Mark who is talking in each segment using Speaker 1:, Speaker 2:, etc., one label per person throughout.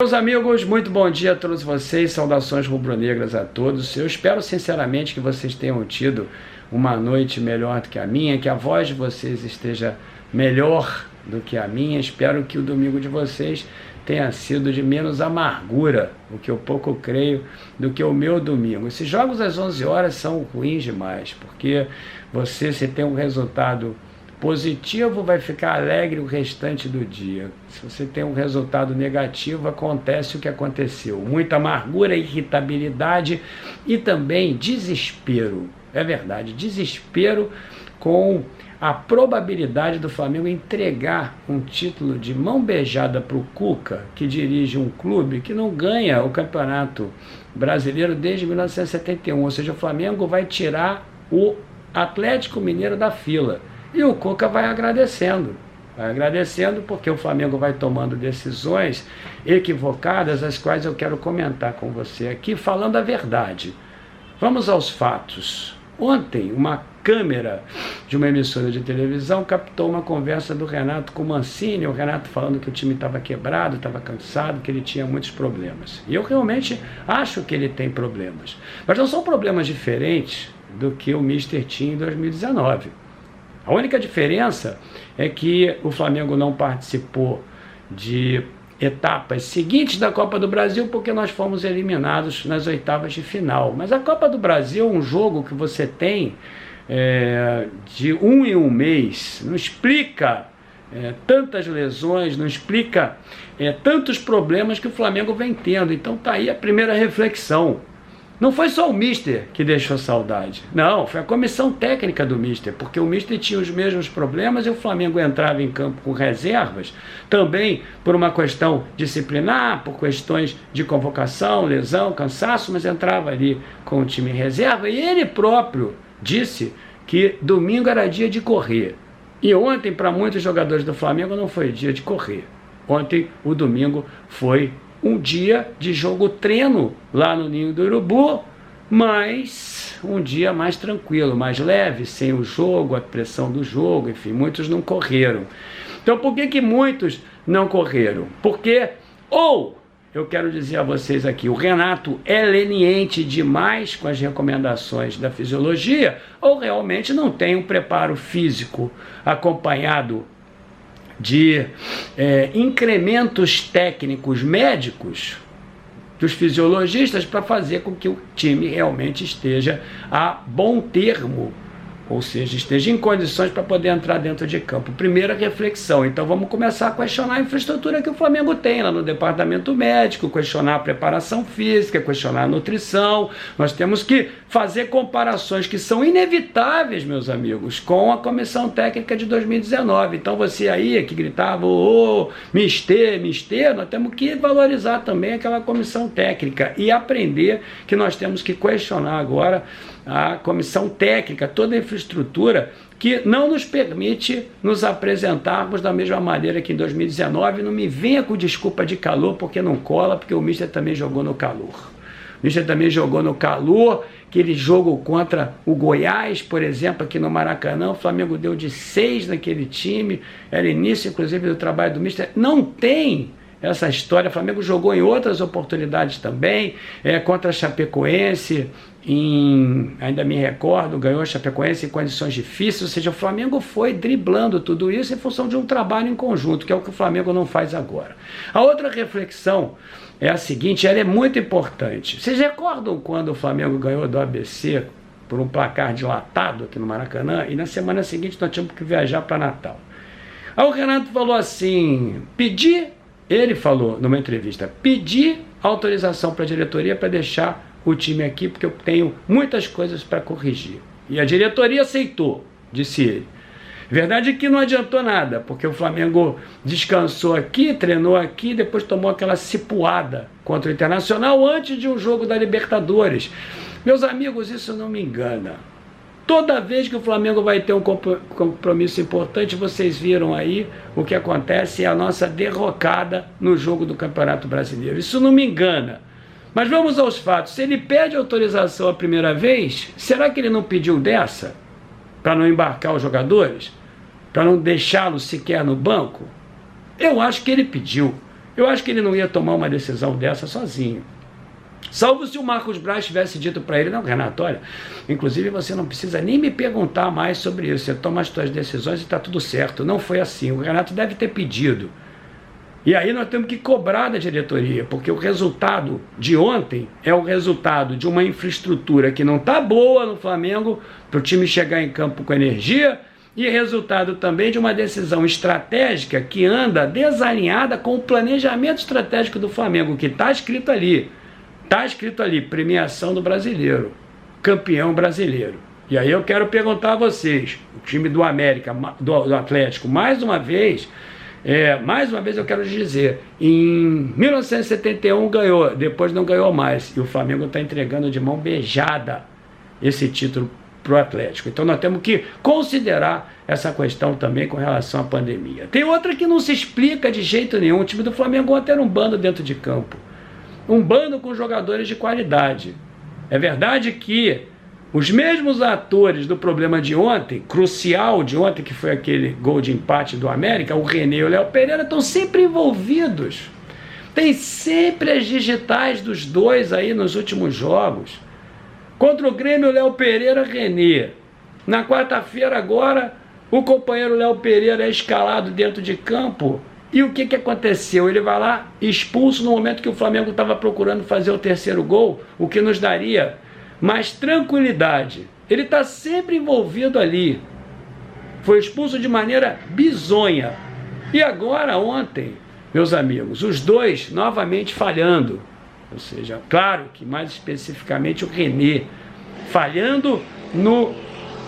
Speaker 1: Meus amigos, muito bom dia a todos vocês, saudações rubro-negras a todos. Eu espero sinceramente que vocês tenham tido uma noite melhor do que a minha, que a voz de vocês esteja melhor do que a minha. Espero que o domingo de vocês tenha sido de menos amargura, o que eu pouco creio, do que o meu domingo. Esses jogos às 11 horas são ruins demais, porque você, se tem um resultado positivo, vai ficar alegre o restante do dia. Se você tem um resultado negativo, acontece o que aconteceu. Muita amargura, irritabilidade e também desespero. É verdade, desespero com a probabilidade do Flamengo entregar um título de mão beijada para o Cuca, que dirige um clube que não ganha o Campeonato Brasileiro desde 1971. Ou seja, o Flamengo vai tirar o Atlético Mineiro da fila. E o Cuca vai agradecendo porque o Flamengo vai tomando decisões equivocadas, as quais eu quero comentar com você aqui, falando a verdade. Vamos aos fatos. Ontem, uma câmera de uma emissora de televisão captou uma conversa do Renato com o Mancini, o Renato falando que o time estava quebrado, estava cansado, que ele tinha muitos problemas. E eu realmente acho que ele tem problemas. Mas não são problemas diferentes do que o Mister tinha em 2019. A única diferença é que o Flamengo não participou de etapas seguintes da Copa do Brasil porque nós fomos eliminados nas oitavas de final. Mas a Copa do Brasil é um jogo que você tem de um em um mês, não explica tantas lesões, não explica tantos problemas que o Flamengo vem tendo. Então está aí a primeira reflexão. Não foi só o Mister que deixou saudade, não, foi a comissão técnica do Mister, porque o Mister tinha os mesmos problemas e o Flamengo entrava em campo com reservas, também por uma questão disciplinar, por questões de convocação, lesão, cansaço, mas entrava ali com o time em reserva, e ele próprio disse que domingo era dia de correr. E ontem, para muitos jogadores do Flamengo, não foi dia de correr. Ontem, o domingo, foi um dia de jogo treino lá no Ninho do Urubu, mas um dia mais tranquilo, mais leve, sem o jogo, a pressão do jogo, enfim, muitos não correram. Então por que muitos não correram? Porque, ou, eu quero dizer a vocês aqui, o Renato é leniente demais com as recomendações da fisiologia, ou realmente não tem um preparo físico acompanhado de incrementos técnicos médicos dos fisiologistas para fazer com que o time realmente esteja a bom termo, ou seja, esteja em condições para poder entrar dentro de campo. Primeira reflexão, então vamos começar a questionar a infraestrutura que o Flamengo tem lá no departamento médico, questionar a preparação física, questionar a nutrição. Nós temos que fazer comparações que são inevitáveis, meus amigos, com a comissão técnica de 2019. Então você aí que gritava, Mister, nós temos que valorizar também aquela comissão técnica e aprender que nós temos que questionar agora a comissão técnica, toda a infraestrutura que não nos permite nos apresentarmos da mesma maneira que em 2019. Não me venha com desculpa de calor, porque não cola, porque o Mister também jogou no calor. O Mister também jogou no calor, aquele jogo contra o Goiás, por exemplo, aqui no Maracanã, o Flamengo deu de 6 naquele time, era início inclusive do trabalho do Mister. Não tem essa história. O Flamengo jogou em outras oportunidades também, contra a Chapecoense, ainda me recordo, ganhou a Chapecoense em condições difíceis. Ou seja, o Flamengo foi driblando tudo isso em função de um trabalho em conjunto, que é o que o Flamengo não faz agora. A outra reflexão é a seguinte, ela é muito importante. Vocês recordam quando o Flamengo ganhou do ABC por um placar dilatado aqui no Maracanã, e na semana seguinte nós tínhamos que viajar para Natal? Aí o Renato falou assim, ele falou numa entrevista, pedir autorização para a diretoria para deixar o time aqui, porque eu tenho muitas coisas para corrigir. E a diretoria aceitou, disse ele. Verdade é que não adiantou nada, porque o Flamengo descansou aqui, treinou aqui, depois tomou aquela cipuada contra o Internacional antes de um jogo da Libertadores. Meus amigos, isso não me engana. Toda vez que o Flamengo vai ter um compromisso importante, vocês viram aí o que acontece, é a nossa derrocada no jogo do Campeonato Brasileiro. Isso não me engana. Mas vamos aos fatos. Se ele pede autorização a primeira vez, será que ele não pediu dessa? Para não embarcar os jogadores? Para não deixá-los sequer no banco? Eu acho que ele pediu. Eu acho que ele não ia tomar uma decisão dessa sozinho. Salvo se o Marcos Braz tivesse dito para ele, não, Renato, olha, inclusive você não precisa nem me perguntar mais sobre isso, você toma as suas decisões e está tudo certo. Não foi assim, o Renato deve ter pedido. E aí nós temos que cobrar da diretoria, porque o resultado de ontem é o resultado de uma infraestrutura que não está boa no Flamengo, para o time chegar em campo com energia, e resultado também de uma decisão estratégica que anda desalinhada com o planejamento estratégico do Flamengo, que está escrito ali. Está escrito ali, premiação do brasileiro, campeão brasileiro. E aí eu quero perguntar a vocês, o time do América, do Atlético, mais uma vez eu quero dizer, em 1971 ganhou, depois não ganhou mais, e o Flamengo está entregando de mão beijada esse título para o Atlético. Então nós temos que considerar essa questão também com relação à pandemia. Tem outra que não se explica de jeito nenhum. O time do Flamengo ontem era um bando dentro de campo, um bando com jogadores de qualidade. É verdade que os mesmos atores do problema de ontem, crucial de ontem, que foi aquele gol de empate do América, o René e o Léo Pereira, estão sempre envolvidos. Tem sempre as digitais dos dois aí nos últimos jogos. Contra o Grêmio, o Léo Pereira, René. Na quarta-feira agora, o companheiro Léo Pereira é escalado dentro de campo. E o que aconteceu? Ele vai lá, expulso no momento que o Flamengo estava procurando fazer o terceiro gol, o que nos daria mais tranquilidade. Ele está sempre envolvido ali. Foi expulso de maneira bizonha. E agora, ontem, meus amigos, os dois novamente falhando. Ou seja, claro que mais especificamente o René, falhando no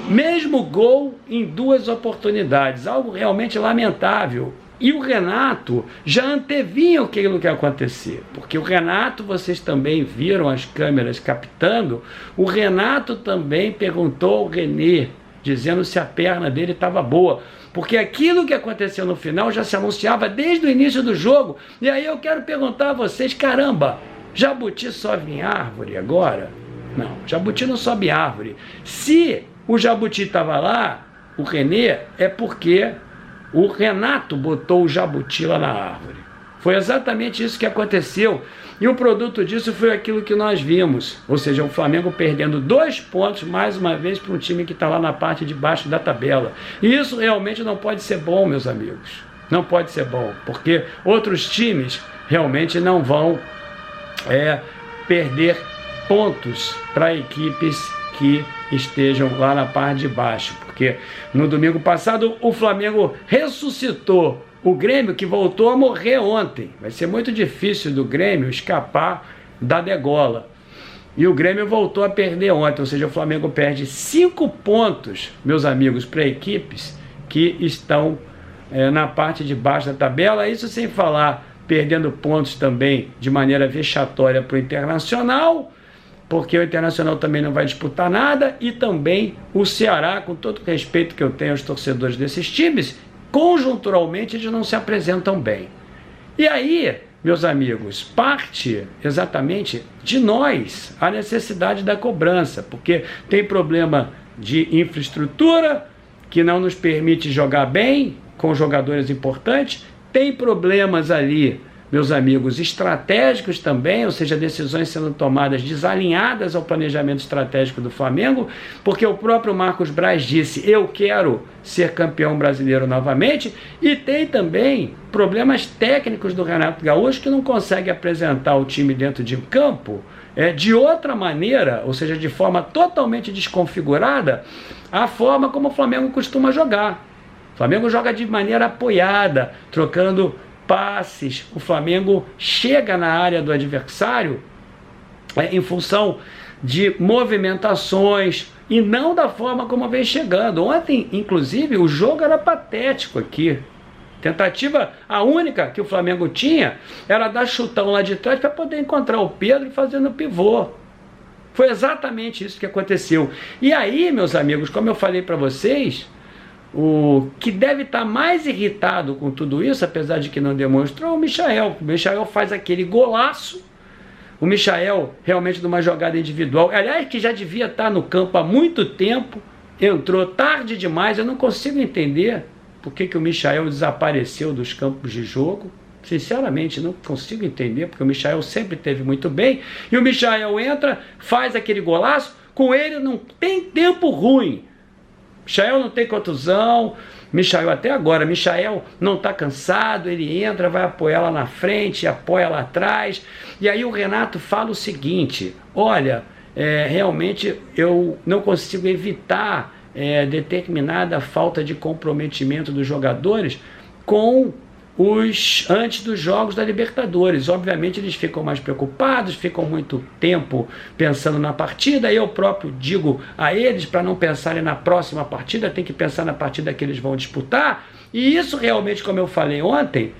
Speaker 1: mesmo gol em duas oportunidades. Algo realmente lamentável. E o Renato já antevinha aquilo que ia acontecer, porque o Renato, vocês também viram as câmeras captando, o Renato também perguntou ao René, dizendo se a perna dele estava boa, porque aquilo que aconteceu no final já se anunciava desde o início do jogo. E aí eu quero perguntar a vocês, caramba, Jabuti sobe em árvore agora? Não, Jabuti não sobe em árvore. Se o Jabuti estava lá, o René, é porque o Renato botou o Jabuti lá na árvore. Foi exatamente isso que aconteceu. E o produto disso foi aquilo que nós vimos. Ou seja, o Flamengo perdendo 2 pontos, mais uma vez, para um time que está lá na parte de baixo da tabela. E isso realmente não pode ser bom, meus amigos. Não pode ser bom, porque outros times realmente não vão perder pontos para equipes que estejam lá na parte de baixo, porque no domingo passado o Flamengo ressuscitou o Grêmio, que voltou a morrer ontem. Vai ser muito difícil do Grêmio escapar da degola. E o Grêmio voltou a perder ontem, ou seja, o Flamengo perde 5 pontos, meus amigos, para equipes que estão na parte de baixo da tabela. Isso sem falar perdendo pontos também de maneira vexatória para o Internacional, porque o Internacional também não vai disputar nada, e também o Ceará, com todo o respeito que eu tenho aos torcedores desses times, conjunturalmente eles não se apresentam bem. E aí, meus amigos, parte exatamente de nós a necessidade da cobrança, porque tem problema de infraestrutura que não nos permite jogar bem com jogadores importantes, tem problemas ali, meus amigos, estratégicos também, ou seja, decisões sendo tomadas desalinhadas ao planejamento estratégico do Flamengo, porque o próprio Marcos Braz disse, eu quero ser campeão brasileiro novamente, e tem também problemas técnicos do Renato Gaúcho, que não consegue apresentar o time dentro de campo de outra maneira, ou seja, de forma totalmente desconfigurada, a forma como o Flamengo costuma jogar. O Flamengo joga de maneira apoiada, trocando passes. O Flamengo chega na área do adversário em função de movimentações e não da forma como vem chegando. Ontem, inclusive, o jogo era patético aqui. Tentativa, a única que o Flamengo tinha era dar chutão lá de trás para poder encontrar o Pedro fazendo pivô. Foi exatamente isso que aconteceu. E aí, meus amigos, como eu falei para vocês, o que deve estar mais irritado com tudo isso, apesar de que não demonstrou, o Michael. O Michael faz aquele golaço. O Michael, realmente, numa jogada individual, aliás, que já devia estar no campo há muito tempo, entrou tarde demais. Eu não consigo entender por que o Michael desapareceu dos campos de jogo. Sinceramente, não consigo entender, porque o Michael sempre teve muito bem, e o Michael entra, faz aquele golaço, com ele não tem tempo ruim. Michael não tem contusão, Michael até agora, Michael não está cansado, ele entra, vai apoiar lá na frente, apoia lá atrás, e aí o Renato fala o seguinte, olha, realmente eu não consigo evitar determinada falta de comprometimento dos jogadores com antes dos jogos da Libertadores. Obviamente eles ficam mais preocupados, ficam muito tempo pensando na partida, eu próprio digo a eles para não pensarem na próxima partida, tem que pensar na partida que eles vão disputar, e isso realmente, como eu falei ontem,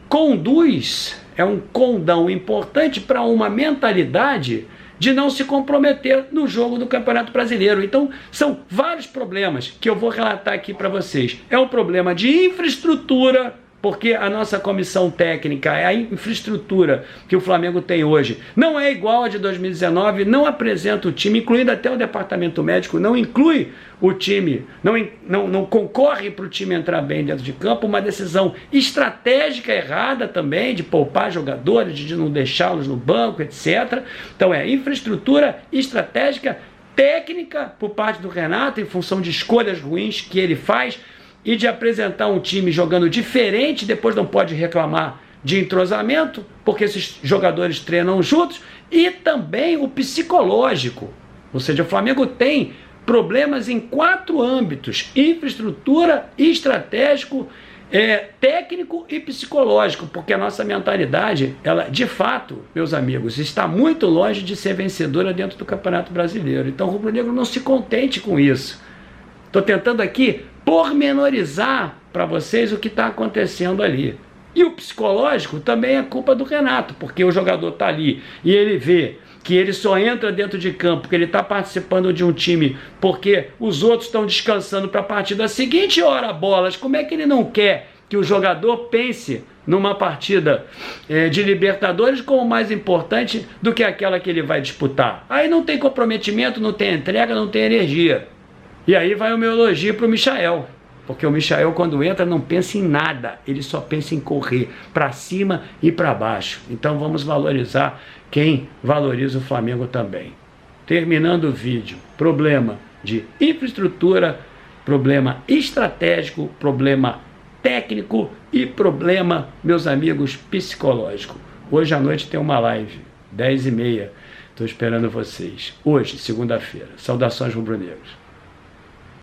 Speaker 1: conduz, é um condão importante para uma mentalidade de não se comprometer no jogo do Campeonato Brasileiro. Então, são vários problemas que eu vou relatar aqui para vocês. É um problema de infraestrutura, porque a nossa comissão técnica, a infraestrutura que o Flamengo tem hoje, não é igual a de 2019, não apresenta o time, incluindo até o departamento médico, não inclui o time, não concorre para o time entrar bem dentro de campo, uma decisão estratégica errada também, de poupar jogadores, de não deixá-los no banco, etc. Então infraestrutura estratégica, técnica por parte do Renato, em função de escolhas ruins que ele faz, e de apresentar um time jogando diferente, depois não pode reclamar de entrosamento, porque esses jogadores treinam juntos, e também o psicológico, ou seja, o Flamengo tem problemas em 4 âmbitos: infraestrutura, estratégico, técnico e psicológico, porque a nossa mentalidade, ela de fato, meus amigos, está muito longe de ser vencedora dentro do Campeonato Brasileiro. Então o rubro-negro não se contente com isso. Estou tentando aqui pormenorizar para vocês o que está acontecendo ali. E o psicológico também é culpa do Renato, porque o jogador está ali e ele vê que ele só entra dentro de campo porque ele está participando de um time porque os outros estão descansando para a partida seguinte. Ora bolas, como é que ele não quer que o jogador pense numa partida de Libertadores como mais importante do que aquela que ele vai disputar? Aí não tem comprometimento, não tem entrega, não tem energia. E aí vai o meu elogio para o Michael, porque o Michael, quando entra, não pensa em nada, ele só pensa em correr para cima e para baixo. Então vamos valorizar quem valoriza o Flamengo também. Terminando o vídeo, problema de infraestrutura, problema estratégico, problema técnico e problema, meus amigos, psicológico. Hoje à noite tem uma live, 10h30, estou esperando vocês. Hoje, segunda-feira. Saudações rubro-negros.